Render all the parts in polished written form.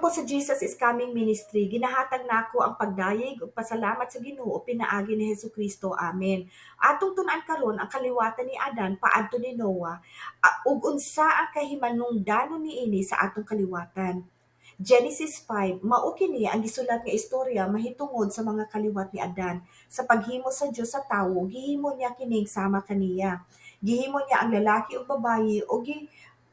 po sa Jesus is Coming Ministry, ginahatag na ako ang pagdayeg ug pasalamat sa Ginoo pinaagi ni Hesukristo. Amen. Atong tun-an karon ang kaliwatan ni Adan paadto ni Noah, ug unsa ang kahimanungdanon niini sa atong kaliwatan. Genesis 5, mao kini ang gisulat nga istorya mahitungod sa mga kaliwat ni Adan. Sa paghimo sa Dios sa tawo, gihimo niya kining sama kaniya. Gihimo niya ang lalaki ug babayi ug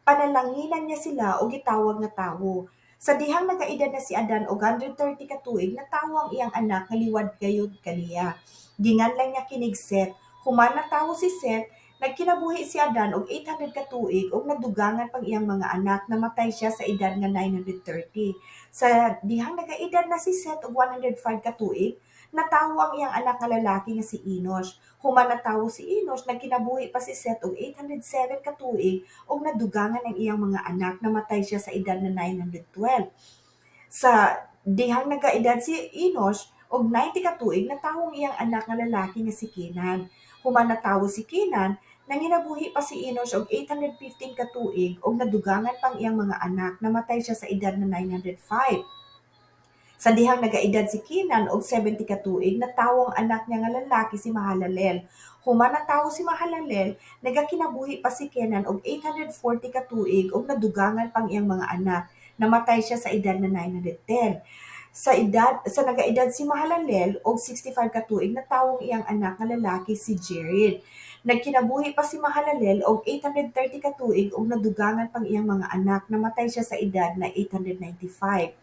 panalanginan niya sila o gitawag nga tawo. Sa dihang nagaedad na si Adan og 130 ka tuig, natawo ang iyang anak nga liwad gayud kaniya. Ginganlan niya kinig Seth. Human natawo si Seth, nagkinabuhi si Adan og 800 ka tuig ug nadugangan pang iyang mga anak. Namatay siya sa edad nga 930. Sa dihang nagaedad na si Seth og 105 ka tuig, natawo ang iyang anak nga lalaki nga si Enosh. Human natawo si Enosh, nagkinabuhi pa si Seth og 807 ka tuig ug nadugangan ang iyang mga anak. Namatay siya sa edad na 912. Sa dihang nagaedad si Enosh og 90 ka tuig, natawo ang iyang anak nga lalaki nga si Kenan. Human natawo si Kenan, nanginabuhi pa si Enosh og 815 ka tuig ug nadugangan pang iyang mga anak. Namatay siya sa edad na 905. Sa dihang nagaedad si Kenan og 70 ka tuig, natawo ang anak niya nga lalaki si Mahalalel. Human natawo si Mahalalel, nagakinabuhi pa si Kenan og 840 ka tuig ug nadugangan pang iyang mga anak. Namatay siya sa edad na 910. Sa nagaedad si Mahalalel og 65 ka tuig, natawo ang iyang anak nga lalaki si Jared. Nagkinabuhi pa si Mahalalel og 830 ka tuig ug nadugangan pang iyang mga anak. Namatay siya sa edad na 895.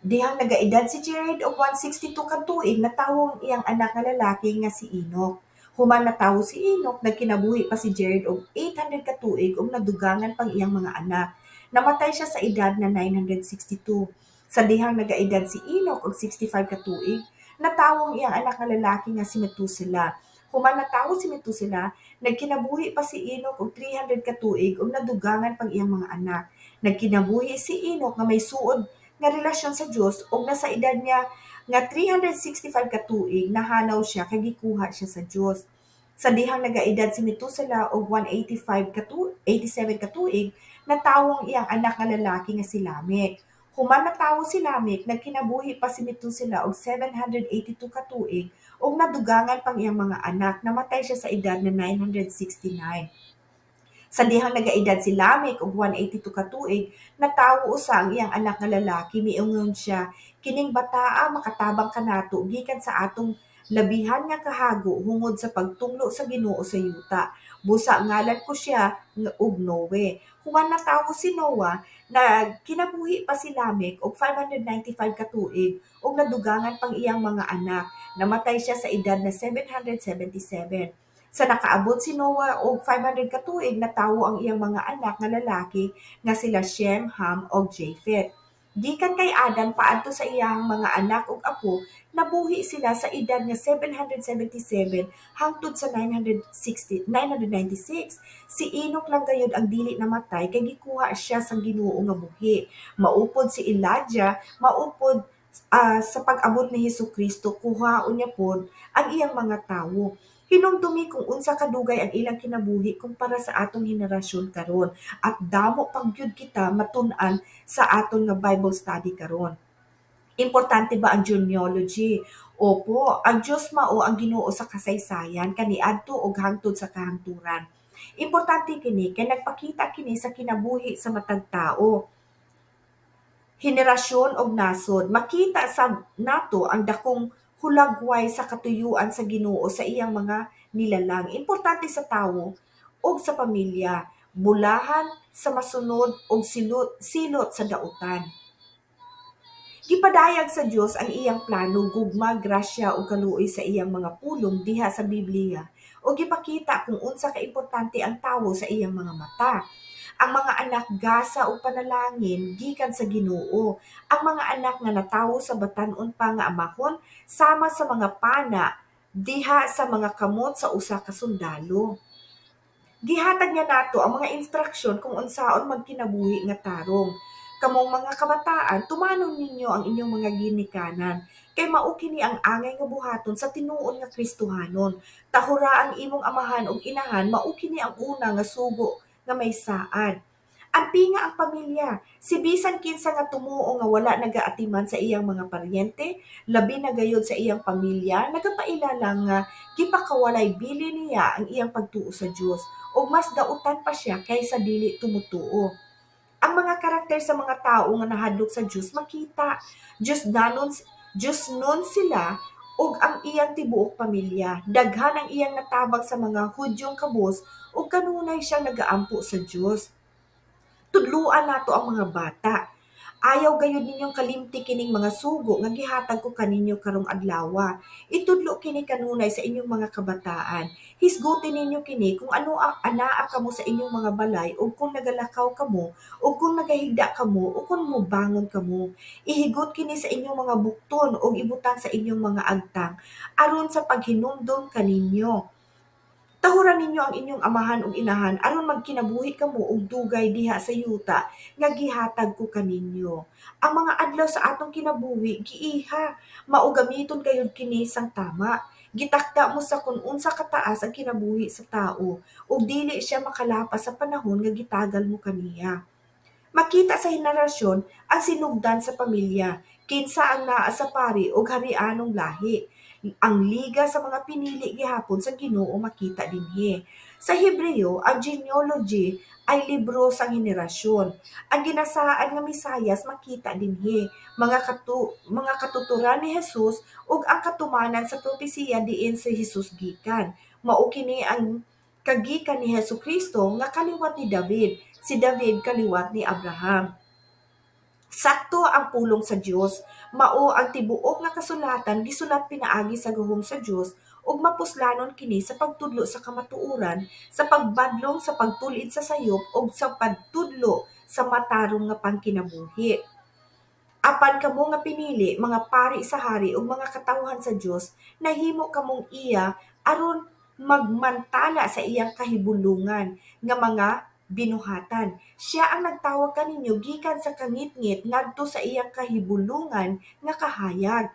Dihang nagaedad si Jared og 162 ka tuig, natawo ang iyang anak nga lalaki nga si Enoch. Human natawo si Enoch, nagkinabuhi pa si Jared og 800 ka tuig ug nadugangan pang iyang mga anak. Namatay siya sa edad na 962. Sa dihang nagaedad si Enoch og 65 ka tuig, natawo ang iyang anak nga lalaki nga si Methuselah. Human natawo si Methuselah, nagkinabuhi pa si Enoch og 300 ka tuig ug nadugangan pang iyang mga anak. Nagkinabuhi si Enoch nga may suod nga relasyon sa Dios ug nasa edad niya nga 365 ka tuig, nahanaw siya kay gikuha siya sa Dios. Sa dihang nagaedad si Methuselah og 87 ka tuig, natawo ang iyang anak nga lalaki nga si Lamech. Human natawo si Lamech, nagkinabuhi pa si Methuselah og 782 ka tuig ug nadugangan pang iyang mga anak. Namatay siya sa edad na 969. Sa dihang nagaedad si Lamech og 182 ka tuig, natawo usa ang iyang anak nga lalaki, miingon siya, kining bataa makatabang kanato gikan sa atong labihan nga kahago hungod sa pagtunglo sa Ginoo sa yuta. Busa ngalan ko siya og Noe. Human natawo si Noah, kinabuhi pa si Lamech og 595 ka tuig ug nadugangan pang iyang mga anak. Namatay siya sa edad na 777. Sa nakaabot si Noah og 500 ka tuig, natawo ang iyang mga anak nga lalaki nga sila Shem, Ham ug Japheth. Gikan kay Adan paadto sa iyang mga anak ug apo, nabuhi sila sa edad nga 777 hangtod sa 996. Si Enoch lang gayud ang dili namatay kay gikuha siya sa Ginoo nga buhi. Maupod si Elijah, maupod sa pag-abot ni Hesukristo, kuhaon niya pod ang iyang mga tawo. Hinumdumi kung unsa kadugay ang ilang kinabuhi kumpara sa atong henerasyon karon, at damo pang gyud kita matun-an sa aton nga Bible study karon. Importante ba ang genealogy? Opo, ang Dios mao ang Ginoo sa kasaysayan kaniadto ug hangtod sa kahangturan. Importante kini kay nagpakita kini sa kinabuhi sa matag tao, henerasyon ug nasod. Makita sa nato ang dakong hulagway sa katuyuan sa Ginoo sa iyang mga nilalang. Importante sa tawo ug sa pamilya, bulahan sa masunod ug silot sa dautan. Gipadayag sa Dios ang iyang plano, gugma, grasya ug kaluoy sa iyang mga pulong diha sa Biblia ug gipakita kung unsa ka importante ang tawo sa iyang mga mata. Ang mga anak gasa ug panalangin gikan sa Ginoo. Ang mga anak nga natawo sa batan-on pa nga amahon sama sa mga pana diha sa mga kamot sa usa ka sundalo. Gihatag niya nato ang mga instruksyon kung unsaon magkinabuhi nga tarong. Kamong mga kabataan, tumanon ninyo ang inyong mga ginikanan, kay mao kini ang angay nga buhaton sa tinuod nga Kristohanon. Tahura ang imong amahan ug inahan, mao kini ang una nga sugo nga may saad. Ampi nga ang pamilya, si bisan kinsa nga tumuo nga wala nagaatiman sa iyang mga paryente, labi na gayud sa iyang pamilya, nagapailala nga gipakawalay bili niya ang iyang pagtuo sa Dios ug mas dautan pa siya kaysa dili tumutuo. Ang mga karakter sa mga tao nga nahadlok sa Dios makita. Diyos nanon Diyos nun sila ug ang iyang tibuok pamilya. Daghan ang iyang natabag sa mga Hudyong kabus ug kanunay siyang nagaampo sa Dios. Tudluan nato ang mga bata. Ayaw gayud ninyong kalimti kining mga sugo nga gihatag ko kaninyo karong adlaw. Itudlo kini kanunay sa inyong mga kabataan. Hisgutin ninyo kini kung anaa kamo sa inyong mga balay ug kung nagalakaw kamo ug kung nagahigda kamo ug kung mobangon kamo. Ihigot kini sa inyong mga bukton ug ibutang sa inyong mga agtang aron sa paghinumdom kaninyo. Tahuran ninyo ang inyong amahan ug inahan aron magkinabuhi kamo og dugay diha sa yuta nga gihatag ko kaninyo. Ang mga adlaw sa atong kinabuhi giiha, mao gamiton gayud kini sang tama. Gitakda mo sa kun unsa kataas ang kinabuhi sa tao ug dili siya makalapas sa panahon nga gitagal mo kaniya. Makita sa henerasyon ang sinugdan sa pamilya, kinsa ang naa sa pari ug harianong lahi. Ang liga sa mga pinili gihapon sa Ginoo makita dinhi. Sa Hebreo, ang genealogy ay libro sa henerasyon. Ang ginasaan nga Misayas makita dinhi. Mga katuturan ni Jesus ug ang katumanan sa propesiya diin si Jesus gikan. Mao kini ang kagikan ni Hesukristo nga kaliwat ni David, si David kaliwat ni Abraham. Sakto ang pulong sa Dios, mao ang tibuok nga kasulatan gisulat pinaagi sa gahom sa Dios ug mapuslanon kini sa pagtudlo sa kamatuoran, sa pagbadlong sa pagtulid sa sayop ug sa pagtudlo sa matarong nga pangkinabuhi. Apan kamo nga pinili, mga pari sa hari ug mga katawhan sa Dios, nahimo kamong iya aron magmantala sa iyang kahibulungan nga mga binuhatan. Siya ang nagtawag kaninyo gikan sa kangitngit ngadto sa iyang kahibulungan nga kahayag.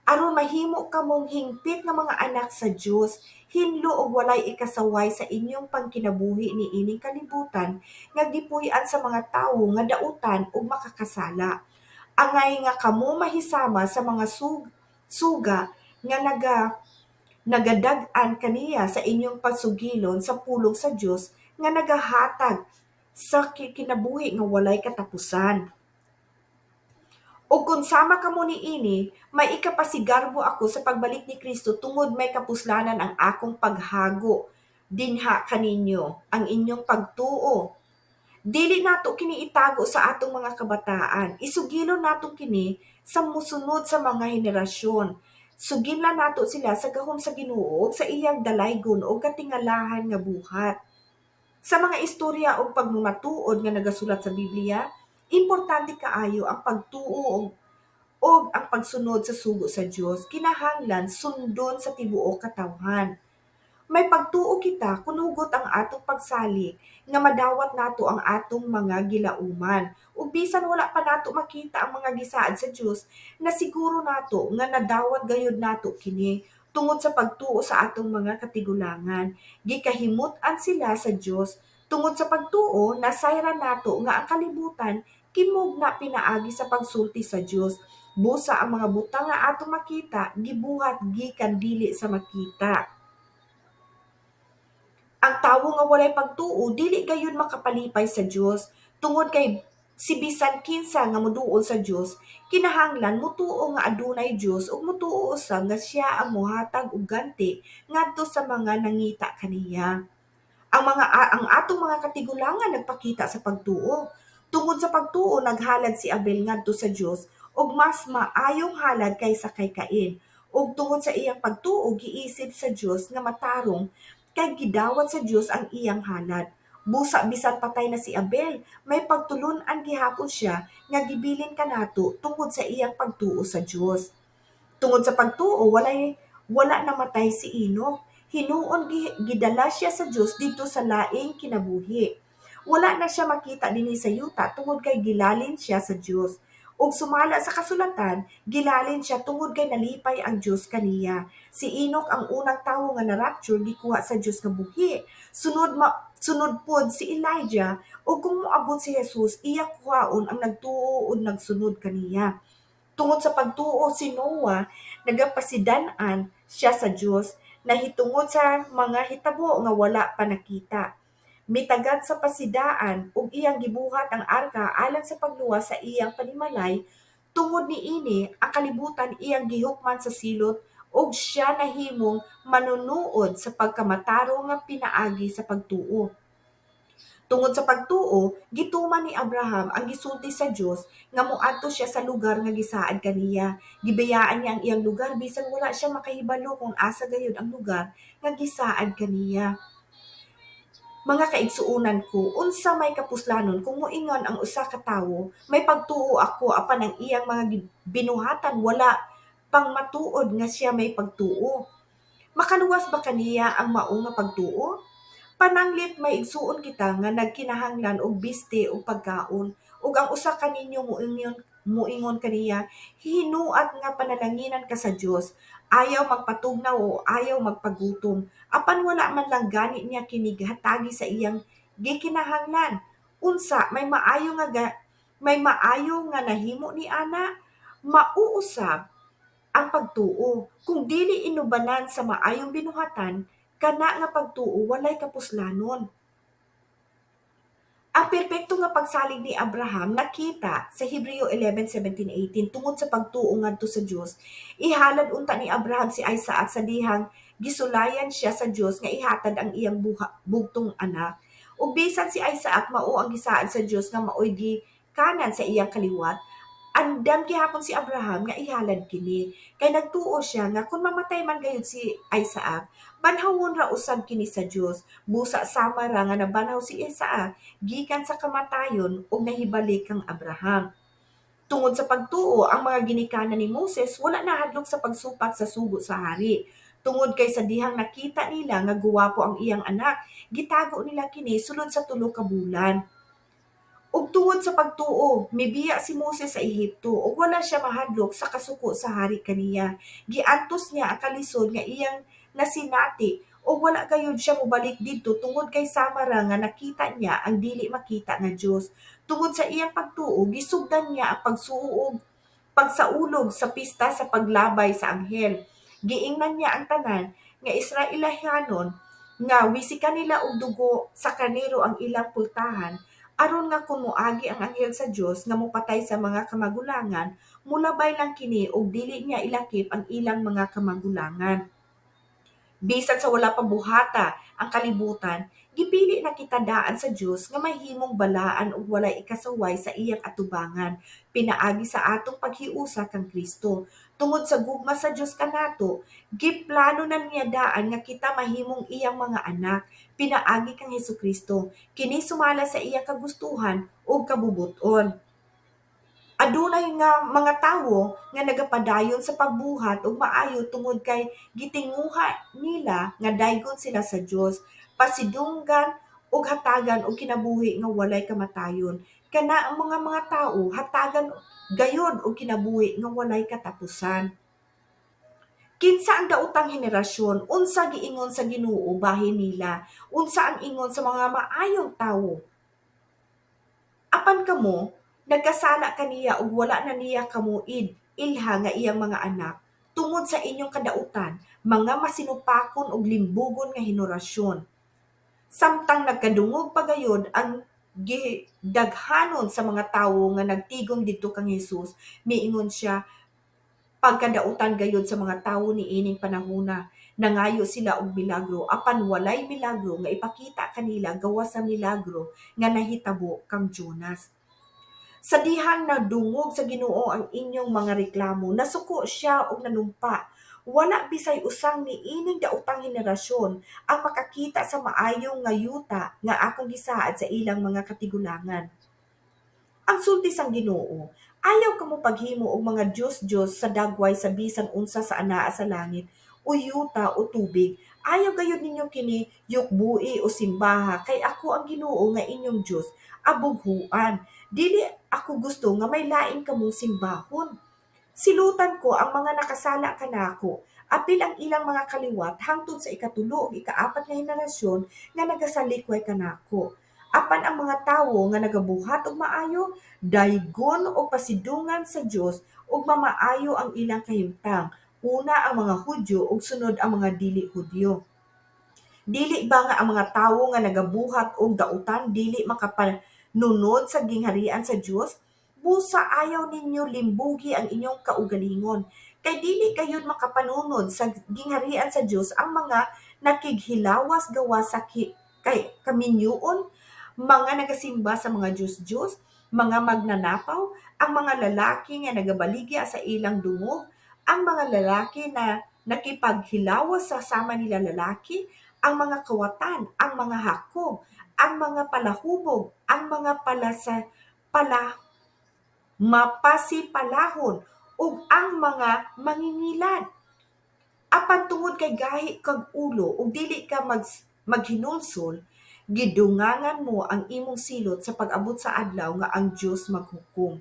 Aron mahimo kamong hingpit nga mga anak sa Dios, hinlo og walay ikasaway sa inyong pangkinabuhi ni ining kalibutan nga gipuy-an sa mga tawo nga dautan ug makakasala. Angay nga kamo mahisama sa mga suga nga nagadag-an kaniya sa inyong pagsugilon sa pulong sa Dios nga nagahatag sa kinabuhi nga walay katapusan. Ug kung sama kamo niini, may ikapasigarbo ako sa pagbalik ni Kristo tungod may kapuslanan ang akong paghago dinha kaninyo, ang inyong pagtuo. Dili nato kini itago sa atong mga kabataan. Isugilon nato kini sa musunod sa mga henerasyon. Sugilon nato sila sa gahom sa Ginoo sa iyang dalaygon o katingalahan nga buhat. Sa mga istorya o pagmamatuod nga nagasulat sa Biblia, importante kaayo ang pagtuo o ang pagsunod sa sugo sa Dios. Kinahanglan sundon sa tibuok katawhan. May pagtuo kita kung hugot ang atong pagsalik nga madawat nato ang atong mga gilauman. Ug bisan wala pa nato makita ang mga gisaad sa Dios, na siguro nato nga nadawat gayud nato kini tungod sa pagtuo sa atong mga katigulangan. Gikahimut-an sila sa Dios tungod sa pagtuo nasayran nato nga ang kalibutan kimugna pinaagi sa pagsulti sa Dios. Busa ang mga butang nga atong makita gibuhat gikan dili sa makita. Ang tawo nga walay pagtuo dili gayud makapalipay sa Dios tungod kay si bisan kinsa nga moduol sa Dios kinahanglan motuo nga adunay Dios ug motuo usab nga siya ang mohatag og ganti ngadto sa mga nangita kaniya. Ang atong mga katigulangan nagpakita sa pagtuo. Tungod sa pagtuo naghalad si Abel ngadto sa Dios ug mas maayong halad kaysa kay Cain. Ug tungod sa iyang pagtuo giisip sa Dios nga matarong kay gidawat sa Dios ang iyang halad. Busa bisan patay na si Abel, may pagtulon-an gihapon siya nga gibilin kanato tungod sa iyang pagtuo sa Dios. Tungod sa pagtuo wala namatay si Enoch. Hinuon gidala siya sa Dios dito sa laing kinabuhi. Wala na siya makita dinhi sa yuta tungod kay gilalin siya sa Dios. Ug sumala sa kasulatan, gilalin siya tungod kay nalipay ang Dios kaniya. Si Enoch ang unang tawo nga na-rapture gikuha sa Dios nga buhi. Sunod pod si Elijah ug kung moabot si Jesus iya kuhaon ang nagtuo ug nagsunod kaniya. Tungod sa pagtuo si Noah, nagapasidan-an siya sa Dios nahitungod sa mga hitabo nga wala pa nakita. Mitagad sa pasidaan ug iyang gibuhat ang arka alang sa pagluwas sa iyang panimalay, tungod niini ang kalibutan iyang gihukman sa silot ug siya nahimong manunuod sa pagkamataro nga pinaagi sa pagtuo. Tungod sa pagtuo, gituman ni Abraham ang gisulti sa Dios nga moadto siya sa lugar nga gisaad kaniya. Gibayaan niya ang iyang lugar bisan wala siya makahibalo kung asa gayud ang lugar nga gisaad kaniya. Mga kaigsuonan ko, unsa may kapuslanon kung moingon ang usa ka tawo, may pagtuo ako apan ang iyang mga binuhatan wala pang matuod nga siya may pagtuo. Makaluwas ba kaniya ang mao nga pagtuo? Pananglit may igsuon kita nga nagkinahanglan og biste ug pagkaon ug ang usa kaninyo muingon kaniya hinuat nga panalanginan ka sa Dios, ayaw magpatugnaw o ayaw magpagutom apan wala man lang gani niya kini gihatagi sa iyang gikinahanglan. Unsa may maayo nga nahimo ni ana? Mauusab ang pagtuo. Kung dili inubanan sa maayong binuhatan, kana nga pagtuo walay kapuslanon. Ang perpekto nga pagsalig ni Abraham nakita sa Hebreo 11:17-18 tungod sa pagtuo ngadto sa Dios. Ihalad unta ni Abraham si Isaac sa dihang gisulayan siya sa Dios nga ihatag ang iyang bugtong anak. Ug bisan si Isaac mao ang gisaad sa Dios nga maoy kanan sa iyang kaliwat, andam gihapon si Abraham nga ihalad kini. Kay nagtuo siya nga kung mamatay man gayud si Isaac, banhawon ra usab kini sa Dios. Busa sama ra nga nabanhaw si Isaac gikan sa kamatayon ug nahibalik kang Abraham. Tungod sa pagtuo, ang mga ginikanan ni Moses wala nahadlok sa pagsupak sa sugo sa hari. Tungod kay sa dihang nakita nila nga guwapo ang iyang anak, gitago nila kini sulod sa 3 ka bulan. Ug tungod sa pagtuo, mibiya si Moses sa Ehipto ug wala siya mahadlok sa kasuko sa hari kaniya. Giantos niya ang kalisod nga iyang nasinati ug wala gayud siya mobalik didto tungod kay sama ra nga nakita niya ang dili makita nga Dios. Tungod sa iyang pagtuo, gisugdan niya ang pagsaulog sa pista sa paglabay sa anghel. Giingnan niya ang tanan nga Israelahanon nga wisikan nila og dugo sa kanero ang ilang pultahan aron nga kung moagi ang anghel sa Dios nga mopatay sa mga kamagulangan, mulabay lang kini ug dili niya ilakip ang ilang mga kamagulangan. Bisan sa wala pa buhata ang kalibutan, gipili na kita daan sa Dios nga mahimong balaan ug walay ikasaway sa iyang atubangan, pinaagi sa atong paghiusa kang Kristo. Tungod sa gugma sa Dios kanato, giplano na niya daan nga kita mahimong iyang mga anak, pinaagi kang Hesukristo. Kini sumala sa iyang kagustuhan ug kabubuton. Adunay nga mga tawo nga nagapadayon sa pagbuhat ug maayo tungod kay gitinguha nila nga daygon sila sa Dios, pasidunggan ug hatagan og kinabuhi nga walay kamatayon. Kana ang mga tawo hatagan gayod og kinabuhi nga walay katapusan. Kinsa ang daotang henerasyon, unsa giingon sa Ginoo bahin nila, unsa ang ingon sa mga maayong tawo. Apan kamo, nagkasala kaniya ug wala na niya kamo ilha nga iyang mga anak, tungod sa inyong kadautan, mga masinupakon ug limbugon nga henerasyon. Samtang nagkadungog pagayod ang gidaghanon sa mga tawo nga nagtigom didto kang Hesus, miingon siya, pagkadautan gayud sa mga tawo ni ining panahona, nangayo sila og milagro apan walay milagro nga ipakita kanila gawas sa milagro nga nahitabo kang Jonas. Sa dihang nadungog sa Ginoo ang inyong mga reklamo, nasuko siya og nanumpa. Wala bisay usang niining daotang henerasyon ang makakita sa maayong nga yuta nga akong gisaad sa ilang mga katigulangan. Ang sulti sang Ginoo, ayaw kamo paghimo og mga Diyos-Diyos sa dagway sa bisan unsa sa anaa sa langit, o yuta o tubig. Ayaw gayud ninyo kini yukbui o simbaha, kay ako ang Ginoo nga inyong Dios, abughuan. Dili ako gusto nga may lain kamong simbahon. Silutan ko ang mga nakasala kanako, apil ang ilang mga kaliwat hangtod sa ikatulo ug ikaapat nga henerasyon nga nagasalikway kanako. Apan ang mga tawo nga nagabuhat og maayo, daygon o pasidungan sa Dios ug mamaayo ang ilang kahimtang. Una ang mga Hudyo ug sunod ang mga dili Hudyo. Dili ba nga ang mga tawo nga nagabuhat og dautan dili makapanunod sa gingharian sa Dios? Busa ayaw ninyo limbugi ang inyong kaugalingon. Kay dili kayod makapanunod sa gingharian sa Dios ang mga nakighilawas gawa sa kay kaminyoon, mga nagasimba sa mga Diyos-Diyos, mga magnanapaw, ang mga lalaki nga nagabaligya sa ilang dungog, ang mga lalaki na nakipaghilawas sa sama nila lalaki, ang mga kawatan, ang mga hakog, ang mga palahubog, ang mga pala mapasipalahon, ug ang mga mangingilad. Apan tungod kay gahi kag ulo ug dili ka maghinulsol, gidungangan mo ang imong silot sa pag-abot sa adlaw nga ang Dios maghukom.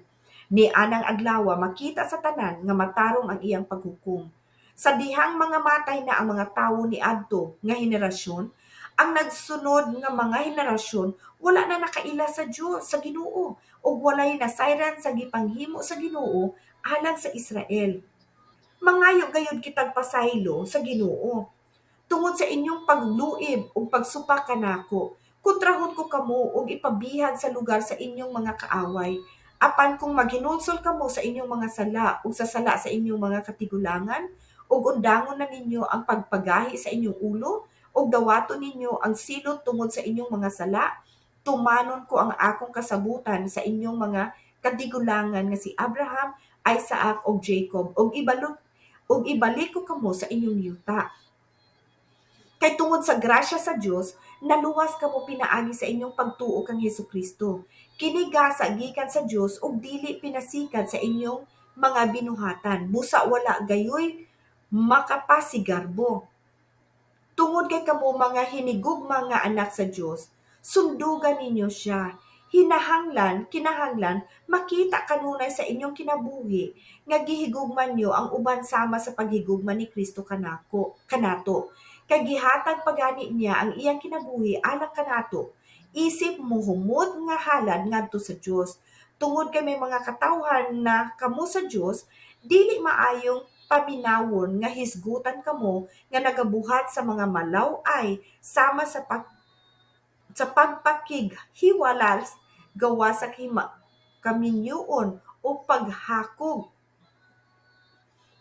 Ni anang adlaw makita sa tanan nga matarong ang iyang paghukom. Sa dihang mga matay na ang mga tawo ni adto nga henerasyon, ang nagsunod nga mga henerasyon wala na nakaila sa Dios, sa Ginoo, ug walay nasayran sa gipanghimo sa Ginoo alang sa Israel. Mangayo gayud kitag pasaylo sa Ginoo tungod sa inyong pagluib ug pagsupak kanako. Kontrahon ko kamo ug ipabihag sa lugar sa inyong mga kaaway. Apan kung maghinulsol kamo sa inyong mga sala ug sa sala sa inyong mga katigulangan, ug undangon na ninyo ang pagpagahi sa inyong ulo, ug dawaton ninyo ang silot tungod sa inyong mga sala, tumanon ko ang akong kasabutan sa inyong mga katigulangan nga si Abraham, Isaac ug Jacob, ug ibalik ko kamo sa inyong yuta. Kay tungod sa grasya sa Dios, naluwas kamo pinaagi sa inyong pagtuo kang Hesukristo. Kini gasa gikan sa Dios ug dili pinasikat sa inyong mga binuhatan. Busa wala gayoy makapasigarbo. Tungod kay kamo mga hinigugma nga anak sa Dios, sundugan ninyo siya. Kinahanglan, makita kanunay sa inyong kinabuhi nga gihigugman nyo ang uban sama sa paghigugma ni Kristo kanato. Kay gihatag pagani niya ang iyang kinabuhi alang kanato. Isip mo humot nga halad ngadto sa Dios. Tungod kay may mga katawhan na kamo sa Dios, dili maayong paminawon nga hisgutan kamo nga nagabuhat sa mga malaw-ay sama sa pagpakighiwalas gawa sa kaminyoon o paghakog.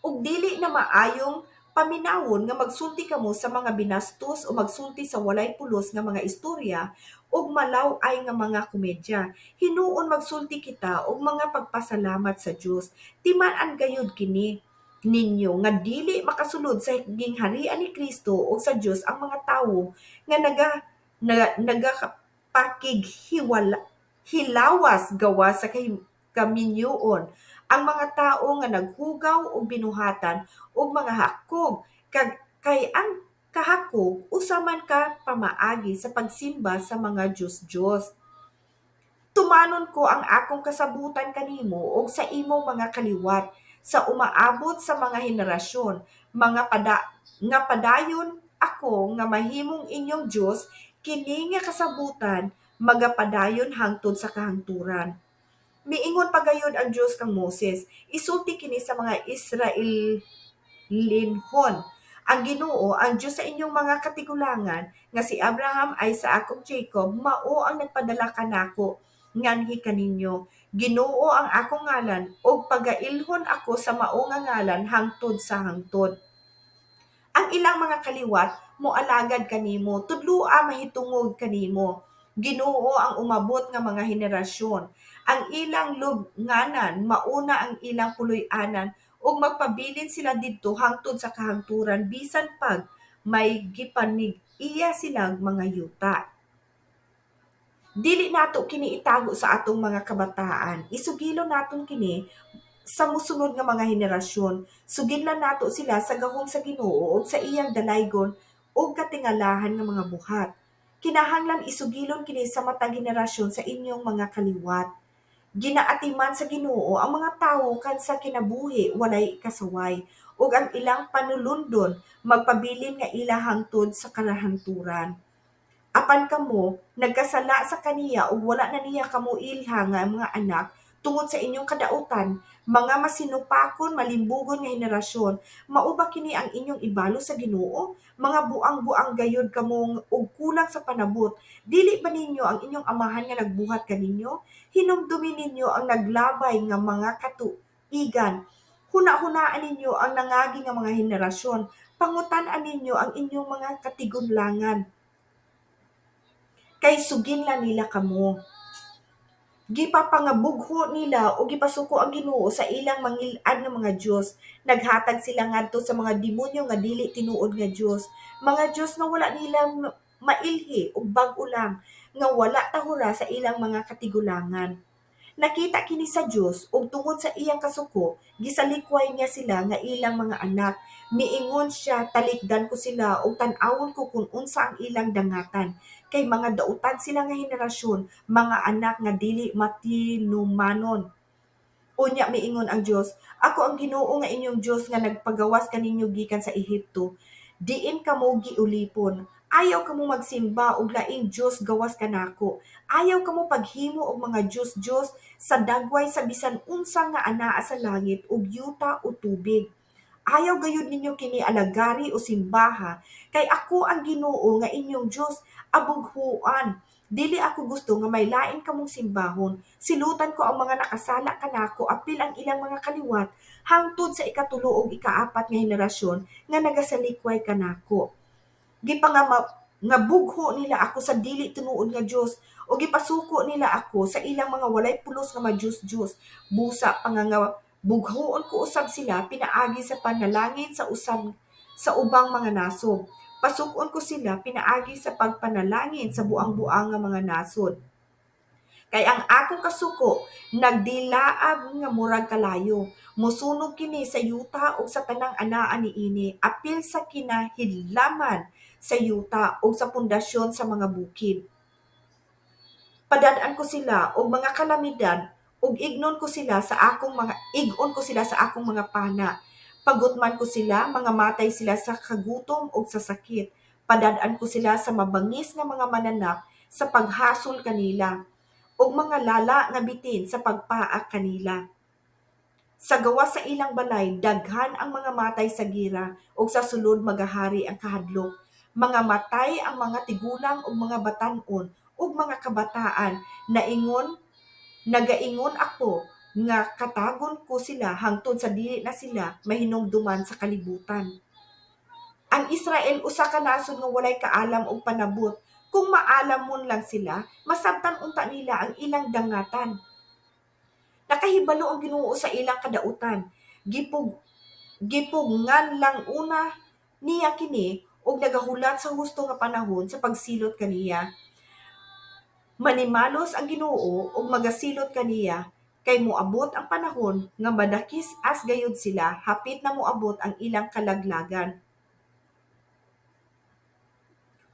Ug dili na maayong paminawon nga magsulti kamo sa mga binastos o magsulti sa walay pulos nga mga istorya ug malaw-ay nga mga komedya. Hinuon magsulti kita og mga pagpasalamat sa Dios. Timaan gayud kini ninyo nga dili makasulod sa gingharian ni Kristo o sa Dios ang mga tawo nga hilawas gawa sa kaminyoon, ang mga tao nga naghugaw og binuhatan og mga hakog kay ang kahakog usa man ka pamaagi sa pagsimba sa mga Diyos-Diyos. Tumanon ko ang akong kasabutan kanimo ug sa imong mga kaliwat sa umaabot sa mga henerasyon, nga padayon ako nga mahimong inyong Dios, kini nga kasabutan magapadayon hangtod sa kahangturan. Miingon pagayod ang Dios kang Moses, isulti kini sa mga Israelinhon. Ang Ginoo, ang Dios sa inyong mga katigulangan, nga si Abraham, Isaac ug Jacob, mao ang nagpadala kanako nganhi kaninyo. Ginoo ang akong ngalan ug pagailhon ako sa mao nga ngalan hangtod sa hangtod. Ang ilang mga kaliwat moalagad kanimo, tudloa mahitungod kanimo. Ginoo ang umabot nga mga henerasyon. Ang ilang lubnganan mauna ang ilang puloy-anan ug magpabilin sila didto hangtod sa kahangturan bisan pag may gipanig-iya silang mga yuta. Dili nato kini itago sa atong mga kabataan. Isugilon naton kini sa mosunod nga mga henerasyon. Sugidlan nato sila sa gahom sa Ginoo ug sa iyang dalaygon ug katingalahan nga mga buhat. Kinahanglan isugilon kini sa matag henerasyon sa inyong mga kaliwat. Ginaatiman sa Ginoo ang mga tawo kansa kinabuhi walay kasaway, ug ang ilang panulundon magpabilin nga ila hangtod sa kalahanturan. Apan kamo nagkasala sa kaniya ug wala na niya kamo ilha nga mga anak tungod sa inyong kadautan, mga masinupakon malimbugon nga henerasyon, mao ba kini ang inyong ibalo sa Ginoo? Mga buang-buang gayud kamo ug kulang sa panabot. Dili ba ninyo ang inyong amahan nga nagbuhat kaninyo? Hinumdumi ninyo ang naglabay nga mga katuigan. Huna-hunaan ninyo ang nangagi nga mga henerasyon. Pangutan-an ninyo ang inyong mga katigunlangan kay sugin nila kamo. Gipapangabugho nila o gipasuko ang Ginoo sa ilang mangil-an nga mga Dios. Naghatag sila ngadto sa mga demonyo nga dili tinuod nga Dios. Mga Dios nga wala nila mailhi ug bag-o lang nga wala tahura sa ilang mga katigulangan. Nakita kini sa Dios ug tungod sa iyang kasuko, gisalikway niya sila nga ilang mga anak. Miingon siya, talikdan ko sila ug tan-awon ko kung unsa ang ilang dangatan. Kay mga dautan sila nga henerasyon, mga anak nga dili matinumanon. Unya miingon ang Dios, ako ang Ginoo nga inyong Dios nga nagpagawas kaninyo gikan sa Ehipto. Diin kamo giulipon. Ayaw kamo magsimba og laing Dios gawas kanako. Ayaw kamo paghimo og mga Dios sa dagway sa bisan unsa nga anaa sa langit ug yuta o tubig. Ayaw gayud ninyo kini alagari o simbaha, kay ako ang Ginoo nga inyong Dios, abughuan. Dili ako gusto nga may lain kamong simbahon. Silutan ko ang mga nakasala kanako, apil ang ilang mga kaliwat, hangtod sa ikatulo ug ikaapat nga henerasyon nga nagasalikway kanako. Gipangama nga bugho nila ako sa dili tinuod nga Dios o gipasuko nila ako sa ilang mga walay pulos nga Diyos. Busa pa nga bughoon ko usab sila pinaagi sa panalangin sa ubang mga nasod. Pasukon ko sila pinaagi sa pagpanalangin sa buang-buang nga mga nasod. Kay ang akong kasuko nagdilaab nga murag kalayo. Mosunog kini sa yuta ug sa tanang anaa niini, apil sa kinahidlaman sa yuta ug sa pundasyon sa mga bukid. Padadaan ko sila og mga kalamidad ug igon ko sila sa akong mga pana. Pagutman ko sila, mga matay sila sa kagutom ug sa sakit. Padadaan ko sila sa mabangis nga mga mananap sa paghasol kanila ug mga lala nga bitin sa pagpaak kanila. Sa gawas sa ilang balay, daghan ang mga matay sa gira ug sa sulod magahari ang kahadlok. Mga matay ang mga tigulang ug mga batan-on ug mga kabataan. Nagaingon ako nga katagon ko sila hangtod sa dili na sila mahinumduman sa kalibutan. Ang Israel usa ka nasod nga walay kaalam og panabot. Kung maalam mon lang sila, masabtan unta nila ang ilang dangatan. Nakahibalo ang Ginoo sa ilang kadautan. Gipugngan lang una niya kini ug nagahulat sa husto nga panahon sa pagsilot kaniya. Manimalos ang Ginoo ug magasilot kaniya kay moabot ang panahon nga madakis as gayud sila, hapit na moabot ang ilang kalaglagan.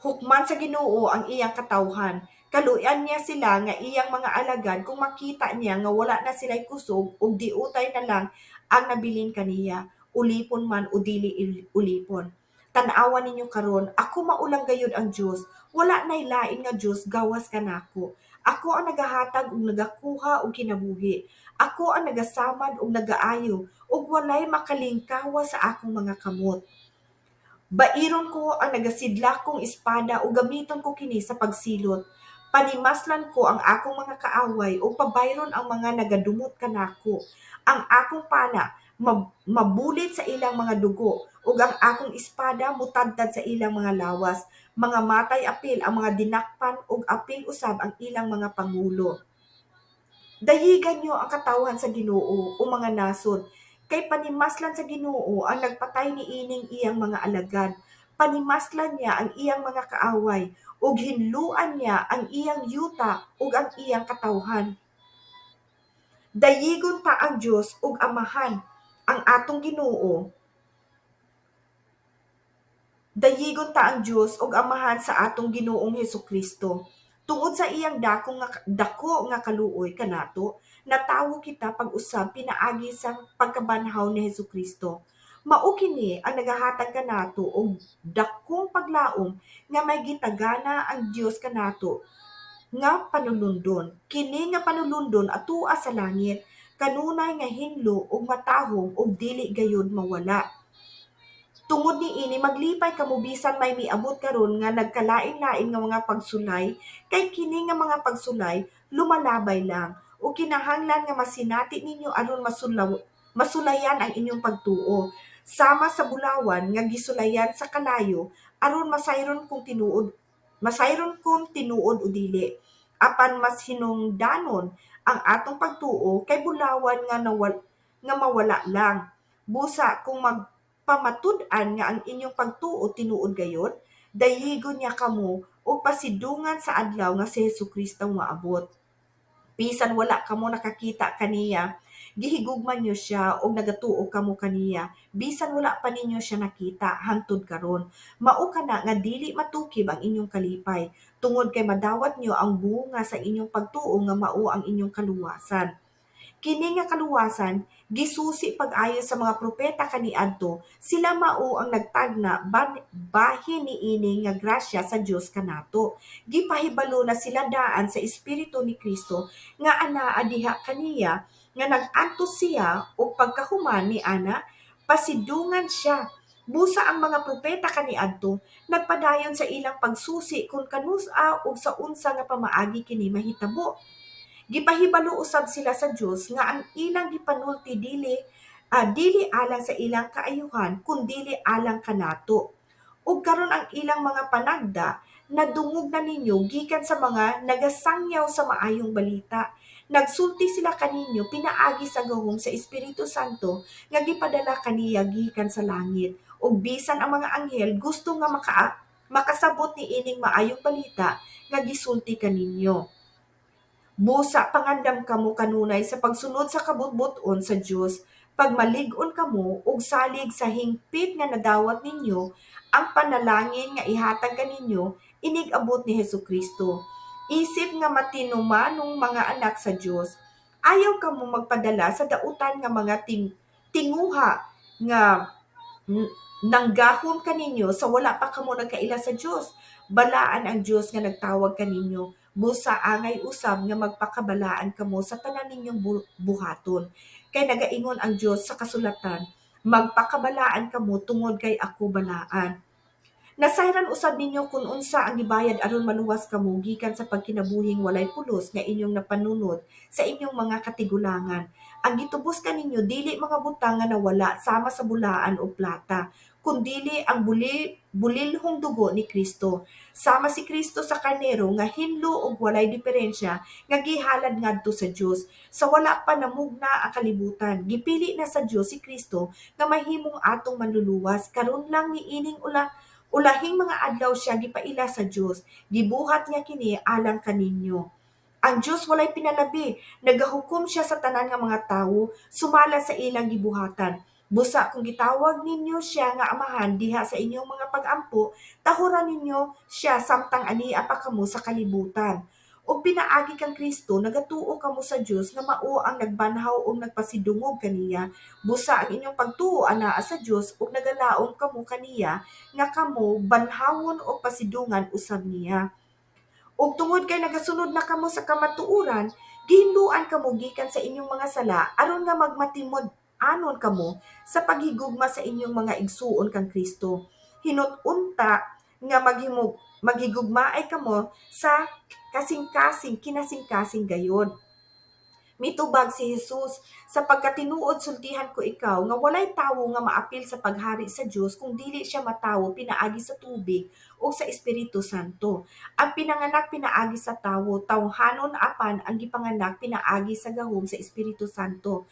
Hukman sa Ginoo ang iyang katawhan. Kaluyan niya sila nga iyang mga alagad kung makita niya nga wala na sila'y kusog ug diutay na lang ang nabilin kaniya, ulipon man o dili ulipon. Tan-awa ninyo karon, ako maulang gayud ang Dios. Wala nay lain nga Dios gawas kanako. Ako ang nagahatag ug nagakuha og kinabuhi. Ako ang nagasamad ug nagaayo ug walay makalingkawa sa akong mga kamot. Bairon ko ang nagasidlak kong espada o gamiton ko kini sa pagsilot. Panimaslan ko ang akong mga kaaway o pabayron ang mga nagadumot kanako. Ang akong pana mabulit sa ilang mga dugo ug ang akong espada mutadtad sa ilang mga lawas. Mga matay apil ang mga dinakpan ug apil usab ang ilang mga pangulo. Dayigan niyo ang katawhan sa Ginoo o mga nasod, kay panimaslan sa Ginoo ang nagpatay niining iyang mga alagad. Panimaslan niya ang iyang mga kaaway, ug hinluan niya ang iyang yuta ug ang iyang katawhan. Dayigon ta ang Dios ug Amahan, ang atong Ginoo. Dayigon ta ang Dios ug Amahan sa atong Ginoong Hesukristo. Tungod sa iyang dako nga kaluoy kanato, natawo kita pag-usab pinaagi sa pagkabanhaw ni Hesukristo. Mao kini ang nagahatag kanato og dakong paglaom nga may gitagana ang Dios kanato nga panulundon. Kini nga panulundon atua sa langit, kanunay nga hinlo ug matahom ug dili gayud mawala. Tungod niini maglipay kamo bisan may miabot karon nga nagkalain-lain nga mga pagsulay, kay kini nga mga pagsulay lumalabay lang o kinahanglan nga masinati ninyo aron masulayan ang inyong pagtuo. Sama sa bulawan nga gisulayan sa kalayo aron masayron kung tinuod o dili. Apan mas hinungdanon ang atong pagtuo kay bulawan nga mawala lang. Busa kung magpamatud-an nga ang inyong pagtuo tinuod gayod, dayigon niya kamo o pasidungan sa adlaw nga si Hesukristo maabot. Bisan wala kamo nakakita kaniya, gihigugman niyo siya og nagatuo kamo kaniya. Bisan wala pa ninyo siya nakita hangtod karon. Mao kana nga dili matukib ang inyong kalipay, tungod kay madawat niyo ang bunga sa inyong pagtuo nga mao ang inyong kaluwasan. Kini nga kaluwasan gisusi pag-ayo sa mga propeta kaniadto, sila mao ang nagtagna bahin niini nga grasya sa Dios kanato. Gipahibalo na sila daan sa espiritu ni Kristo nga anaa diha kaniya nga nag-antos siya og pagkahuman ni ana pasidungan siya. Busa ang mga propeta kaniadto nagpadayon sa ilang pagsusi kung kanus-a ug sa unsa nga pamaagi kini mahitabo. Gipahibalo usab sila sa Dios nga ang ilang gipanulti dili alang sa ilang kaayuhan kundi alang kanato. Ug karon ang ilang mga panagda nadungog na ninyo gikan sa mga nagasangyaw sa maayong balita. Nagsulti sila kaninyo pinaagi sa gahom sa Espiritu Santo nga gipadala kaniya gikan sa langit. Ug bisan ang mga anghel gusto nga makasabot ni ining maayong balita nga gisulti kaninyo. Busa pangandam kamo kanunay sa pagsunod sa kabutbuton sa Dios, pagmalig-on kamo og salig sa hingpit nga nadawat ninyo, ang panalangin nga ihatag kaninyo inig abot ni Hesukristo. Isip nga matinumanong mga anak sa Dios, ayaw kamo magpadala sa dautan nga mga tinguha nga nanggahom kaninyo sa wala pa kamo nagkaila sa Dios. Balaan ang Dios nga nagtawag kaninyo. Busa angay usab nga magpakabalaan kamo sa tanan ninyong buhaton. Kay nagaingon ang Dios sa kasulatan, magpakabalaan kamo tungod kay ako balaan. Nasayran usab ninyo kung unsa ang gibayad aron maluwas kamo gikan sa pagkinabuhing walay pulos nga inyong napanunod sa inyong mga katigulangan. Ang gitubos kaninyo dili mga butang nga nawala sama sa bulaan o plata, kundili ang bulilhong dugo ni Kristo. Sama si Kristo sa karnero nga hinlo og walay diferensya nga gihalad ngadto sa Dios. Sa wala pa namugna ang kalibutan, gipili na sa Dios si Kristo nga mahimong atong manluluwas karon lang niining ulahing mga adlaw siya gipaila sa Dios, gibuhat niya kini alang kaninyo. Ang Dios walay pinalabi, nagahukom siya sa tanan nga mga tawo, sumala sa ilang gibuhatan. Busa kung gitawag ninyo siya nga amahan diha sa inyong mga pag-ampo, tahuran ninyo siya samtang ania pa kamo sa kalibutan. O pinaagi kang Kristo, nagatuo kamo sa Dios nga mao ang nagbanhaw o nagpasidungog kaniya. Busa ang inyong pagtuo anaa sa Dios ug nagalaom kamo kaniya nga kamo banhawon o pasidungan usab niya. Ug tungod kay nagasunod na kamo sa kamatuoran, gihinluan kamo gikan sa inyong mga sala aron nga magmatimod anon kamo sa paghigugma sa inyong mga igsuon kang Kristo. Hinut-unta nga maghigugma ay kamo sa kinasing-kasing gayod. Mitubag si Jesus, sa pagkatinuod sultihan ko ikaw nga walay tawo nga maapil sa paghari sa Dios kung dili siya matawo pinaagi sa tubig o sa Espiritu Santo. Ang pinanganak pinaagi sa tawo, tawhanon apan ang gipanganak pinaagi sa gahom sa Espiritu Santo,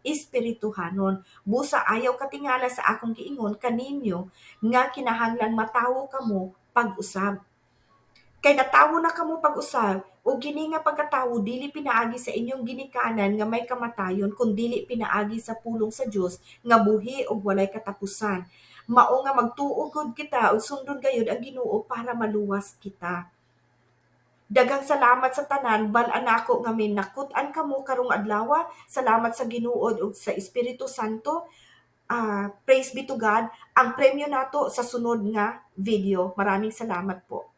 espirituhanon. Busa ayaw katingala sa akong giingon kaninyo nga kinahanglan matawo kamo pag-usab. Kay natawo na kamo pag-usab, ug kini nga pagkatawo dili pinaagi sa inyong ginikanan nga may kamatayon kundi pinaagi sa pulong sa Dios nga buhi ug walay katapusan. Mao nga magtuo gud kita ug sundon gayud ang Ginoo para maluwas kita. Daghang salamat sa tanan, bal-an nako nga may nakut-an kamo karong adlaw. Salamat sa Ginoo ug sa Espiritu Santo. Praise be to God. Ang premyo nato sa sunod nga video. Maraming salamat po.